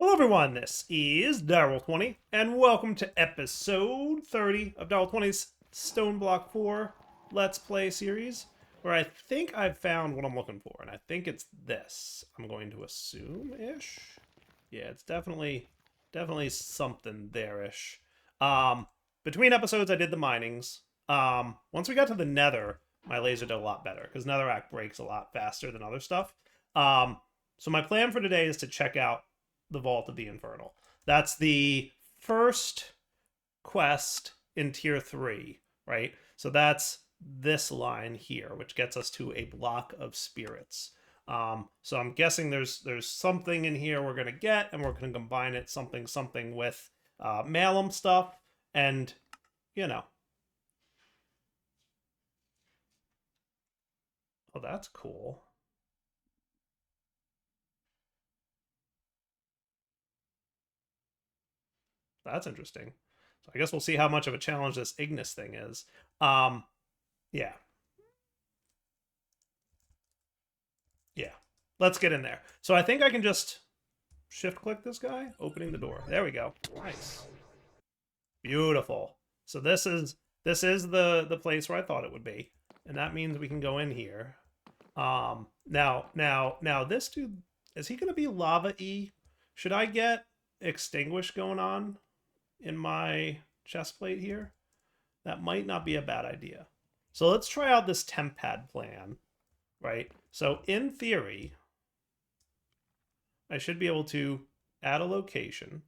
Hello everyone, this is Daryl20, and welcome to episode 30 of Daryl20's StoneBlock 4 Let's Play series, where I think I've found what I'm looking for, and I think it's this. I'm going to assume-ish? Yeah, it's definitely something there-ish. Between episodes I did the minings. Once we got to the nether, my laser did a lot better, because netherrack breaks a lot faster than other stuff. So my plan for today is to check out the Vault of the Infernal. That's the first quest in tier 3, right? So that's this line here, which gets us to a block of spirits. So I'm guessing there's something in here we're gonna get, and we're gonna combine it something with Malum stuff, and you know. Oh, that's cool. That's interesting. So I guess we'll see how much of a challenge this Ignis thing is. Yeah. Yeah. Let's get in there. So I think I can just shift click this guy, opening the door. There we go. Nice. Beautiful. So this is the place where I thought it would be. And that means we can go in here. Now this dude, is he gonna be lava E? Should I get extinguish going on in my chest plate here? That might not be a bad idea. So let's try out this temp pad plan, right? So in theory, I should be able to add a location,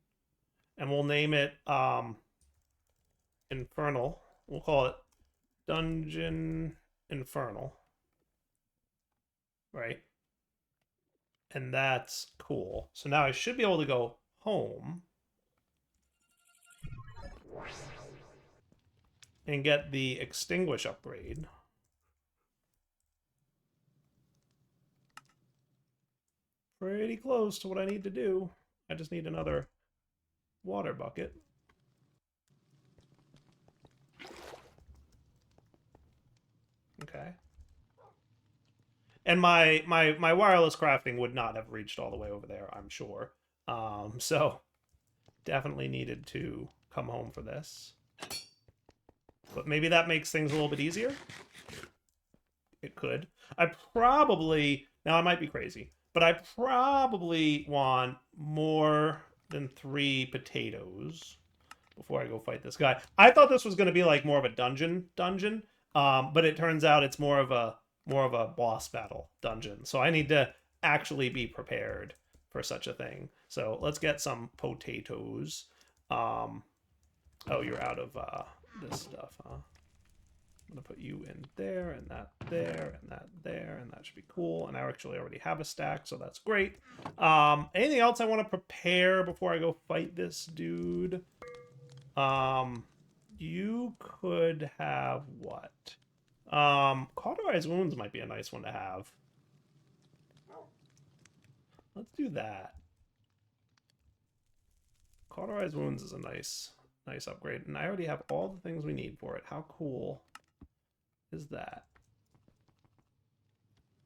and we'll name it Infernal. We'll call it Dungeon Infernal, right? And that's cool. So now I should be able to go home and get the Extinguish upgrade. Pretty close to what I need to do. I just need another water bucket. Okay. And my wireless crafting would not have reached all the way over there, I'm sure. So definitely needed to come home for this. But maybe that makes things a little bit easier. It could. Now I might be crazy, but I probably want more than 3 potatoes before I go fight this guy. I thought this was going to be like more of a dungeon, but it turns out it's more of a boss battle dungeon. So I need to actually be prepared for such a thing. So let's get some potatoes. Oh, you're out of this stuff, huh? I'm gonna put you in there, and that there, and that there, and that should be cool. And I actually already have a stack, so that's great. Anything else I want to prepare before I go fight this dude? You could have what? Cauterized wounds might be a nice one to have. Let's do that. Cauterized wounds is a nice upgrade, and I already have all the things we need for it. How cool is that?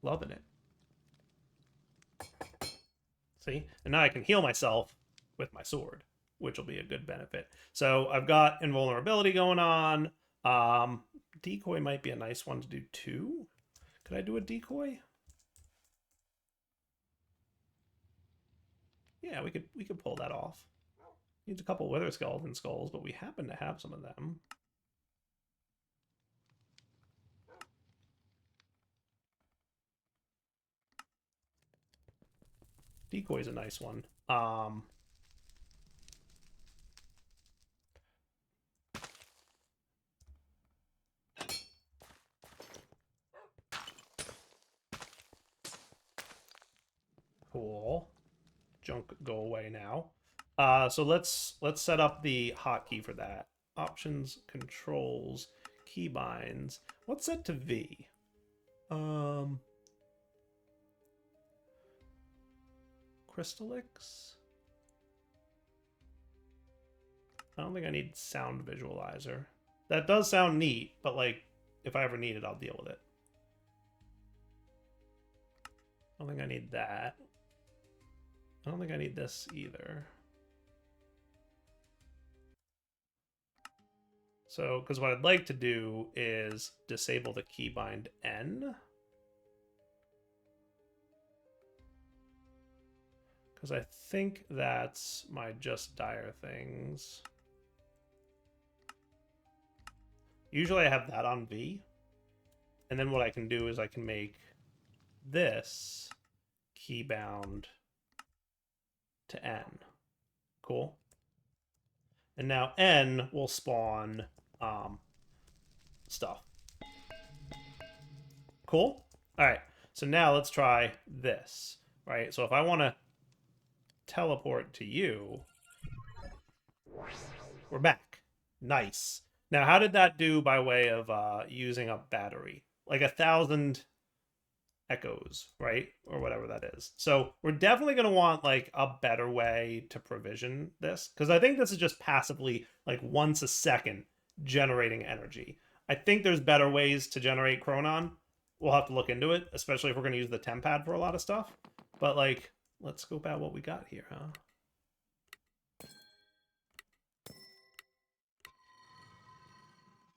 Loving it. See? And now I can heal myself with my sword, which will be a good benefit. So I've got invulnerability going on. Decoy might be a nice one to do too. Could I do a decoy? Yeah, we could pull that off. Needs a couple wither skeleton skulls, but we happen to have some of them. Decoy's a nice one. Cool. Junk go away now. So let's set up the hotkey for that. Options, controls, keybinds. What's set to V? Crystallix? I don't think I need sound visualizer. That does sound neat, but like, if I ever need it, I'll deal with it. I don't think I need that. I don't think I need this either. So, because what I'd like to do is disable the keybind N. Because I think that's my just dire things. Usually I have that on V. And then what I can do is I can make this keybound to N. Cool. And now N will spawn stuff. Cool? All right. So now let's try this, right? So if I want to teleport to you, we're back. Nice. Now, how did that do by way of using up battery? Like 1,000 echoes, right? Or whatever that is. So we're definitely going to want like a better way to provision this, because I think this is just passively like once a second generating energy. I think there's better ways to generate Chronon. We'll have to look into it, especially if we're going to use the temp pad for a lot of stuff. But like, let's scope out what we got here, huh?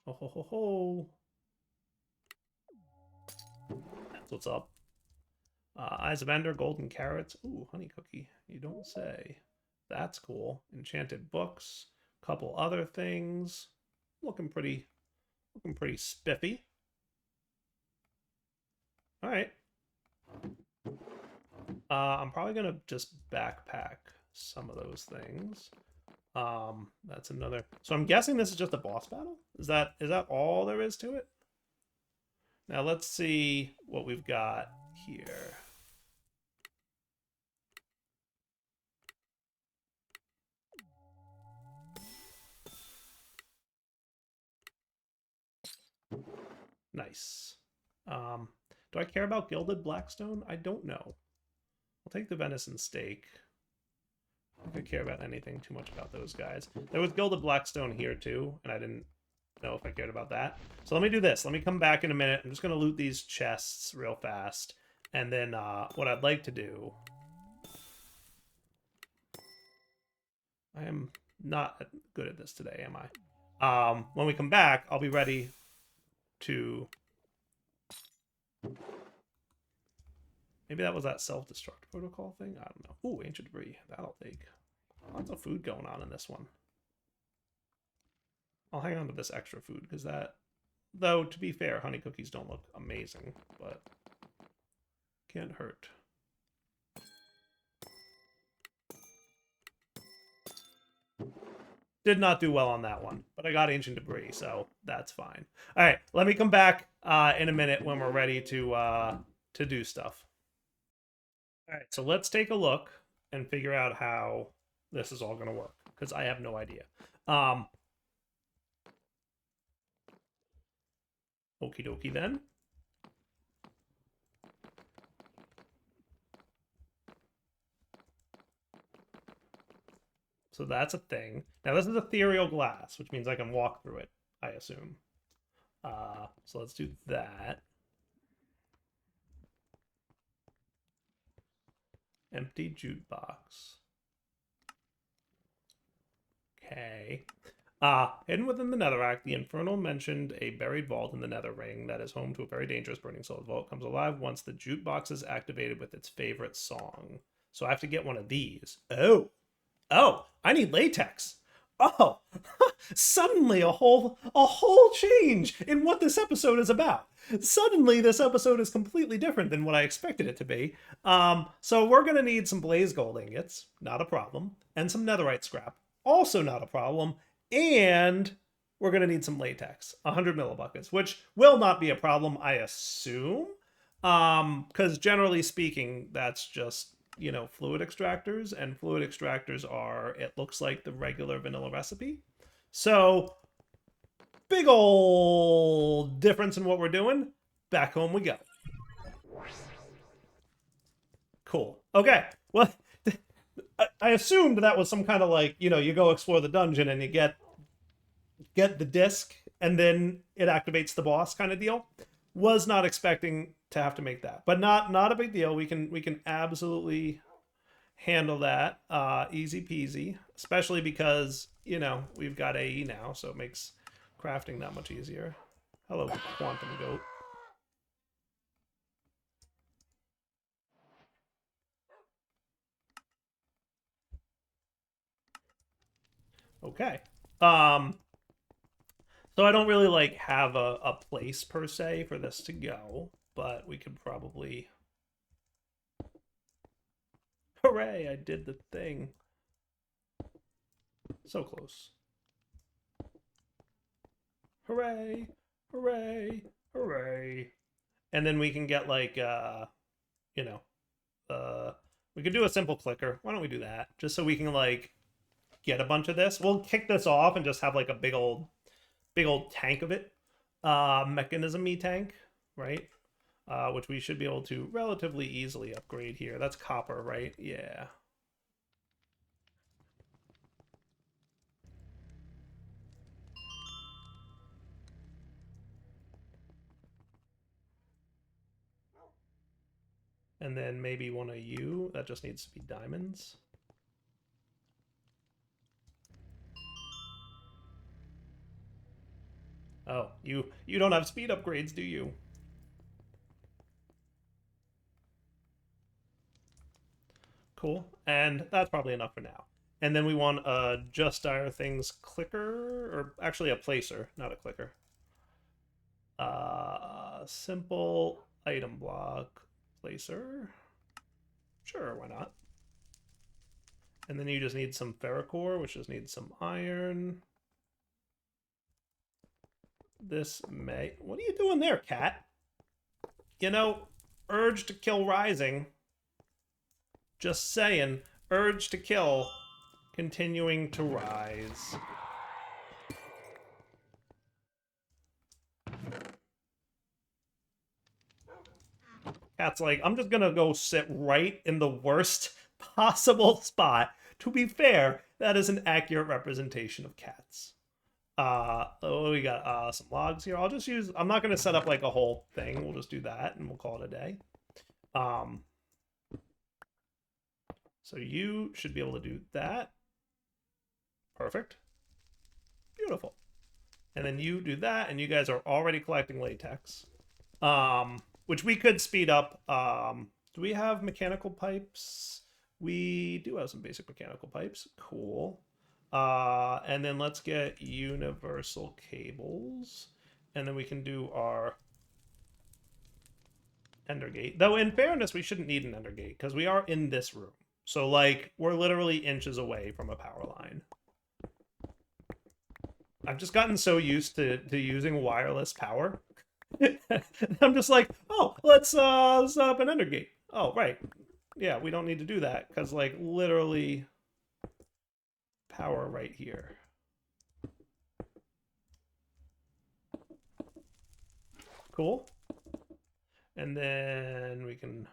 Ho ho ho ho. That's what's up. Eyes of Ender, golden carrots. Ooh, honey cookie. You don't say. That's cool. Enchanted books. Couple other things. Looking pretty spiffy. All right. I'm probably gonna just backpack some of those things. That's another. So I'm guessing this is just a boss battle. Is that all there is to it? Now let's see what we've got here. Nice. Do I care about Gilded Blackstone? I don't know. I'll take the venison steak. I don't think I care about anything too much about those guys. There was Gilded Blackstone here too, and I didn't know if I cared about that. So let me do this. Let me come back in a minute. I'm just going to loot these chests real fast. And then what I'd like to do... I am not good at this today, am I? When we come back, I'll be ready to... Maybe that was that self-destruct protocol thing? I don't know. Ooh, ancient debris. That'll take. Lots of food going on in this one. I'll hang on to this extra food, because that... Though, to be fair, honey cookies don't look amazing, but... Can't hurt. Did not do well on that one, but I got ancient debris, so that's fine. All right, let me come back in a minute when we're ready to do stuff. All right, so let's take a look and figure out how this is all going to work, because I have no idea. Okie dokie then. So that's a thing. Now this is ethereal glass, which means I can walk through it, I assume. So let's do that. Empty jute box. Okay. Hidden within the Netherrack, the Infernal mentioned a buried vault in the Nether Ring that is home to a very dangerous burning soul. The vault comes alive once the jute box is activated with its favorite song. So I have to get one of these. Oh, I need latex. Oh, suddenly a whole change in what this episode is about. Suddenly this episode is completely different than what I expected it to be. So we're going to need some blaze gold ingots, not a problem, and some netherite scrap, also not a problem, and we're going to need some latex, 100 millibuckets, which will not be a problem, I assume, because generally speaking, that's just, you know, fluid extractors, and fluid extractors are, it looks like, the regular vanilla recipe. So, big old difference in what we're doing. Back home we go. Cool. Okay. Well, I assumed that was some kind of like, you know, you go explore the dungeon and you get the disc and then it activates the boss kind of deal. Was not expecting to have to make that, but not a big deal. We can absolutely handle that easy peasy, especially because, you know, we've got AE now, so it makes crafting that much easier. Hello, Quantum Goat. Okay. So I don't really like have a place per se for this to go, but we could probably... Hooray, I did the thing. So close. Hooray, hooray, hooray. And then we can get like, you know, we could do a simple clicker. Why don't we do that? Just so we can like get a bunch of this. We'll kick this off and just have like a big old tank of it. Mechanism-y tank, right? Which we should be able to relatively easily upgrade here. That's copper, right? Yeah. And then maybe one of you. That just needs to be diamonds. Oh, you don't have speed upgrades, do you? Cool. And that's probably enough for now. And then we want a Just Dire Things clicker, or actually a placer, not a clicker. Simple item block placer. Sure, why not? And then you just need some ferrocore, which just needs some iron. This may... What are you doing there, cat? You know, urge to kill rising. Just saying, urge to kill, continuing to rise. Cat's like, I'm just gonna go sit right in the worst possible spot. To be fair, that is an accurate representation of cats. Oh, we got some logs here. I'll just use... I'm not gonna set up like a whole thing. We'll just do that and we'll call it a day. So you should be able to do that. Perfect. Beautiful. And then you do that, and you guys are already collecting latex. Which we could speed up. Do we have mechanical pipes? We do have some basic mechanical pipes. Cool. And then let's get universal cables. And then we can do our ender gate. Though, in fairness, we shouldn't need an ender gate, because we are in this room. So, like, we're literally inches away from a power line. I've just gotten so used to using wireless power. I'm just like, oh, let's set up an ender gate. Oh, right. Yeah, we don't need to do that, because, like, literally power right here. Cool. And then we can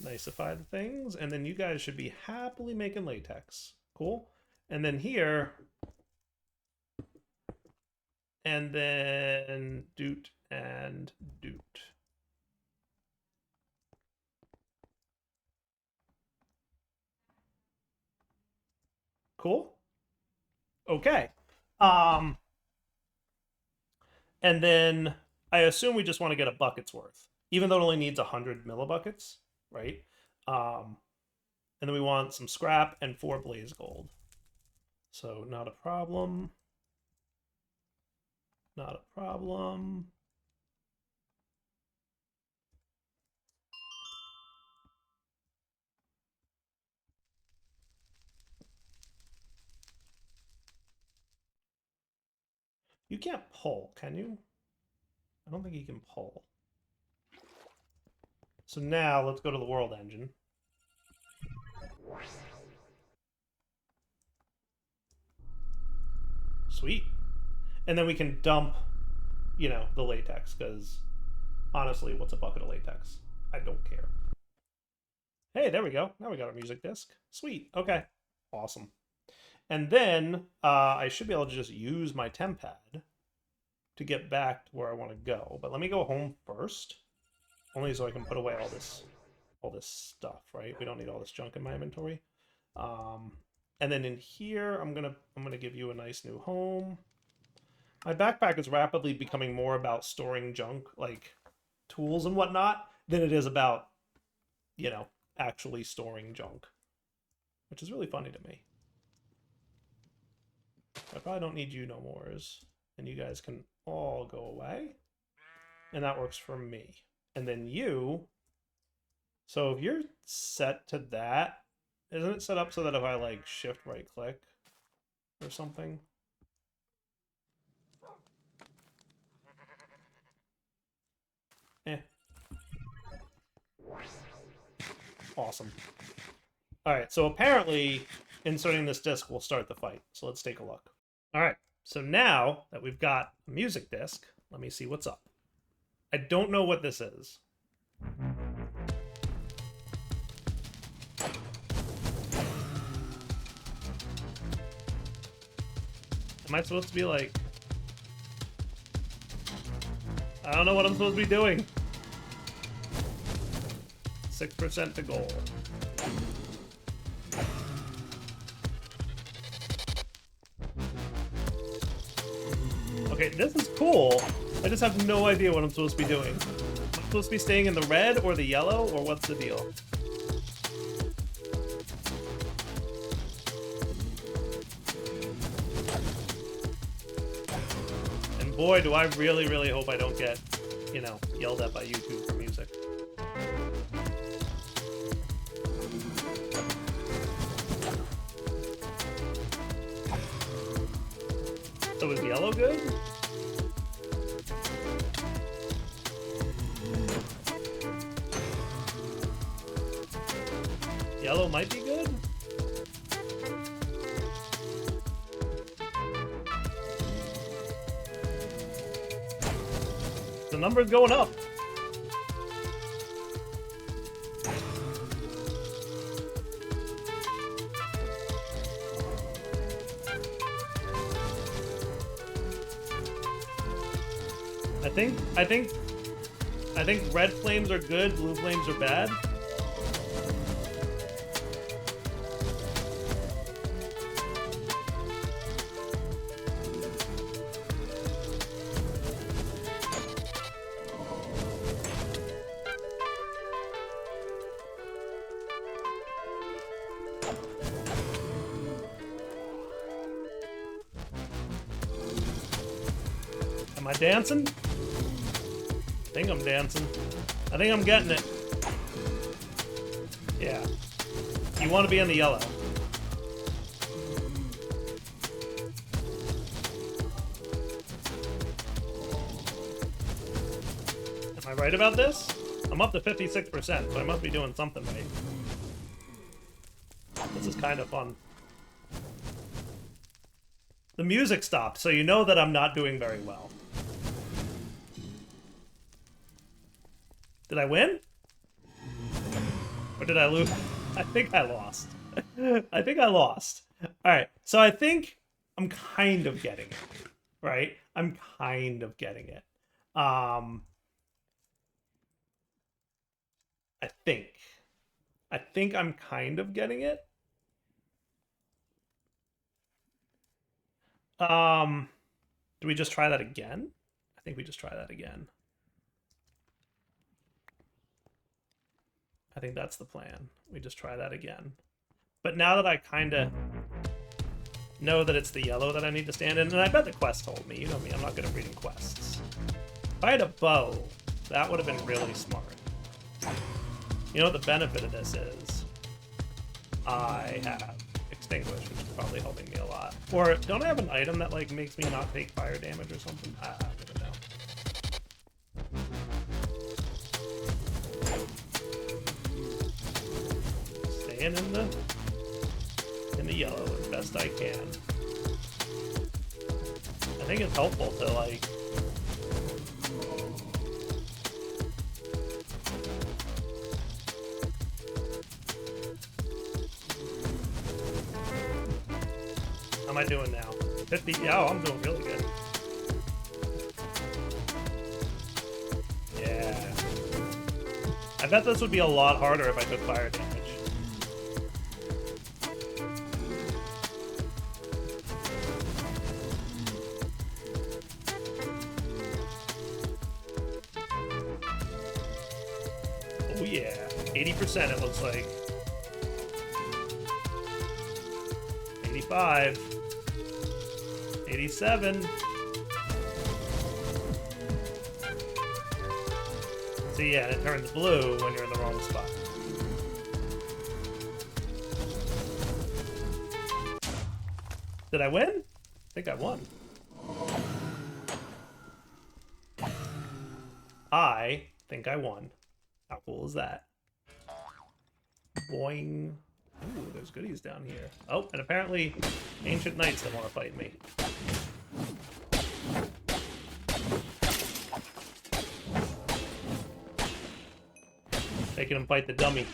nicify the things, and then you guys should be happily making latex. Cool. And then here, and then doot and doot. Cool. Okay. And then I assume we just want to get a bucket's worth, even though it only needs 100 millibuckets, right? And then we want some scrap and 4 blaze gold. So not a problem. Not a problem. You can't pull, can you? I don't think you can pull. So now let's go to the world engine. Sweet. And then we can dump, you know, the latex, because honestly, what's a bucket of latex? I don't care. Hey, there we go. Now we got our music disc. Sweet. Okay. Awesome. And then I should be able to just use my temp pad to get back to where I want to go. But let me go home first, only so I can put away all this all this stuff, right? We don't need all this junk in my inventory. And then in here, I'm gonna give you a nice new home. My backpack is rapidly becoming more about storing junk, like tools and whatnot, than it is about, you know, actually storing junk, which is really funny to me. I probably don't need you no mores, and you guys can all go away, and that works for me. And then you, so if you're set to that, isn't it set up so that if I like shift right click or something? Awesome. All right, so apparently inserting this disc will start the fight. So let's take a look. All right, so now that we've got a music disc, let me see what's up. I don't know what this is. Am I supposed to be like... I don't know what I'm supposed to be doing. 6% to goal. Okay, this is cool. I just have no idea what I'm supposed to be doing. Am I supposed to be staying in the red or the yellow, or what's the deal? And boy, do I really, really hope I don't get, you know, yelled at by YouTube for music. So is yellow good? Yellow might be good? The number's going up. I think red flames are good, blue flames are bad. Am I dancing? I think I'm dancing. I think I'm getting it. Yeah. You want to be in the yellow. Am I right about this? I'm up to 56%, so I must be doing something right. This is kind of fun. The music stopped, so you know that I'm not doing very well. Did I win? Or did I lose? I think I lost. I think I lost. Alright, so I think I'm kind of getting it. Right? I'm kind of getting it. I think. I think I'm kind of getting it. Do we just try that again? I think we just try that again. I think that's the plan. We just try that again. But now that I kind of know that it's the yellow that I need to stand in, and I bet the quest told me, you know me, I'm not good at reading quests. If I had a bow, that would have been really smart. You know what the benefit of this is? I have Extinguish, which is probably helping me a lot. Or don't I have an item that like makes me not take fire damage or something? I don't even know. Staying in the yellow as best I can. I think it's helpful to like how am I doing now? 50? Yeah, oh, I'm doing really good. Yeah. I bet this would be a lot harder if I took fire damage. Oh yeah, 80% it looks like. 85. 87. See, yeah, it turns blue when you're in the wrong spot. Did I win? I think I won. I think I won. How cool is that? Boing. Ooh, there's goodies down here. Oh, and apparently ancient knights don't want to fight me. Making him fight the dummy.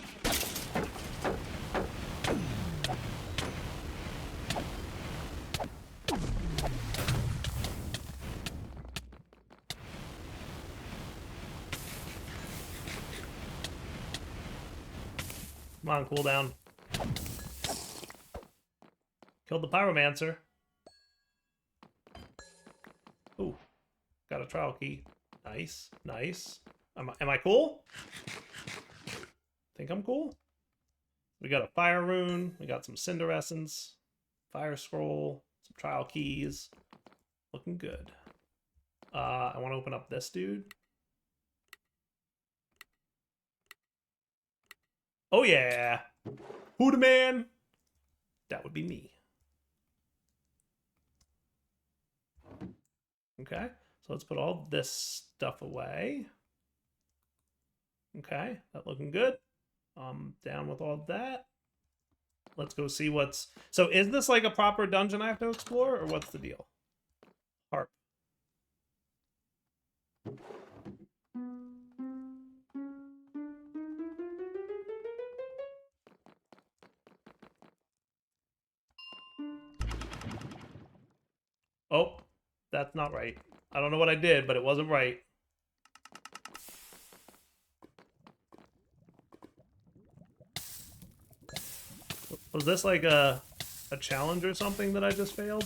Come on, cool down. Killed the pyromancer. Ooh, got a trial key. Nice, nice. Am I cool? Think I'm cool? We got a fire rune. We got some cinder essence, fire scroll, some trial keys. Looking good. I want to open up this dude. Oh yeah, who the man? That would be me. Okay, so let's put all this stuff away. Okay, that looking good. Down with all that. Let's go see what's... So is this like a proper dungeon I have to explore, or what's the deal? Harp. Oh, that's not right. I don't know what I did, but it wasn't right. Was this like a challenge or something that I just failed?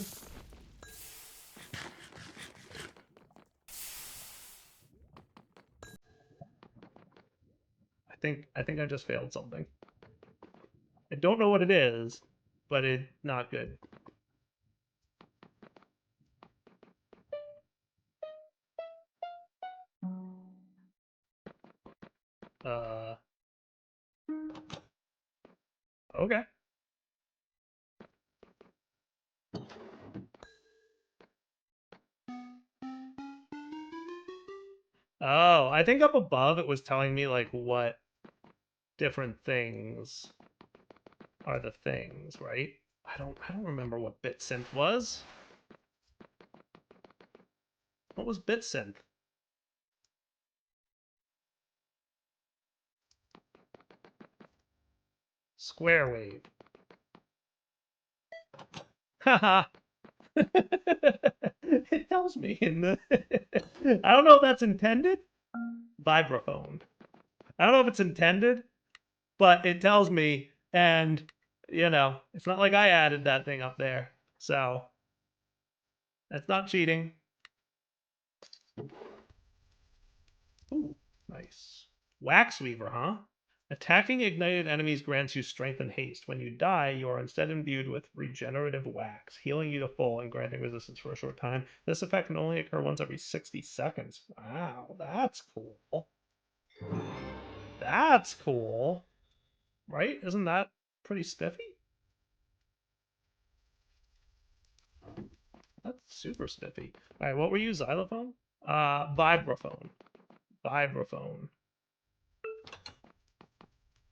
I think I just failed something. I don't know what it is, but it's not good. Okay. Oh, I think up above it was telling me like what different things are the things, right? I don't remember what BitSynth was. What was BitSynth? Square wave. Haha. It tells me in the... I don't know if that's intended. Vibraphone. I don't know if it's intended, but it tells me, and, you know, it's not like I added that thing up there. So, that's not cheating. Ooh, nice. Wax Weaver, huh? Attacking ignited enemies grants you strength and haste. When you die, you are instead imbued with regenerative wax, healing you to full and granting resistance for a short time. This effect can only occur once every 60 seconds. Wow, that's cool. That's cool. Right? Isn't that pretty spiffy? That's super spiffy. All right, what were you, xylophone? Vibraphone. Vibraphone.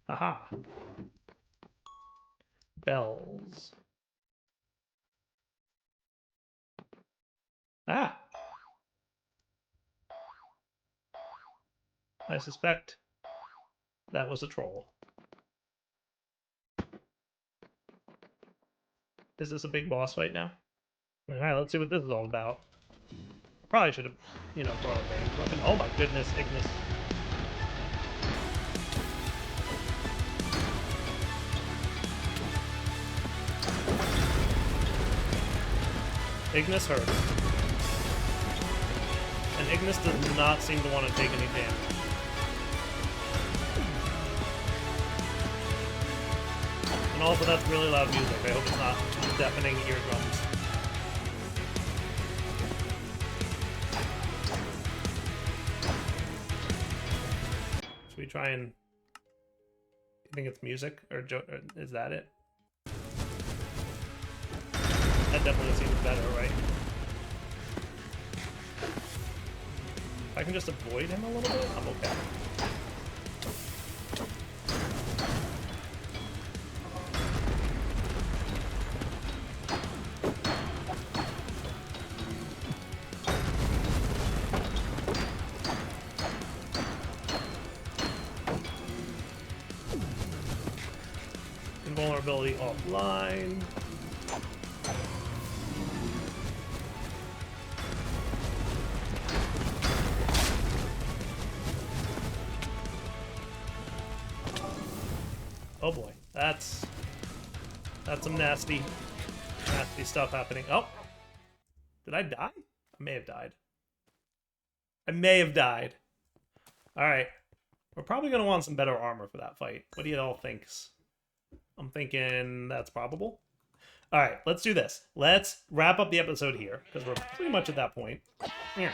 Aha. Bells. Ah. I suspect that was a troll. Is this a big boss fight now? Alright, let's see what this is all about. Probably should have, you know, brought a range weapon. Oh my goodness, Ignis. Ignis hurts. And Ignis does not seem to want to take any damage. And also, that's really loud music. I hope it's not deafening eardrums. Should we try and... You think it's music? Or is that it? That definitely seems better, right? If I can just avoid him a little bit, I'm okay. Invulnerability offline. Oh boy, that's some nasty stuff happening. Oh, did I die? I may have died. I may have died. All right, we're probably gonna want some better armor for that fight. What do you all think? I'm thinking that's probable. All right, let's do this. Let's wrap up the episode here because we're pretty much at that point. Yeah.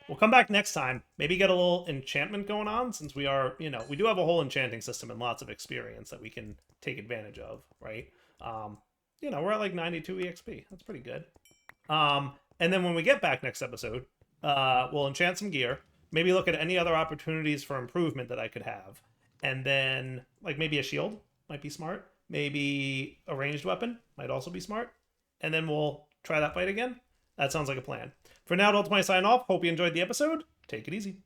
We'll come back next time, maybe get a little enchantment going on, since we are, you know, we do have a whole enchanting system and lots of experience that we can take advantage of, right? You know, we're at like 92 EXP. That's pretty good. And then when we get back next episode, we'll enchant some gear, maybe look at any other opportunities for improvement that I could have. And then, like, maybe a shield might be smart. Maybe a ranged weapon might also be smart. And then we'll try that fight again. That sounds like a plan. For now, Ultimate sign off. Hope you enjoyed the episode. Take it easy.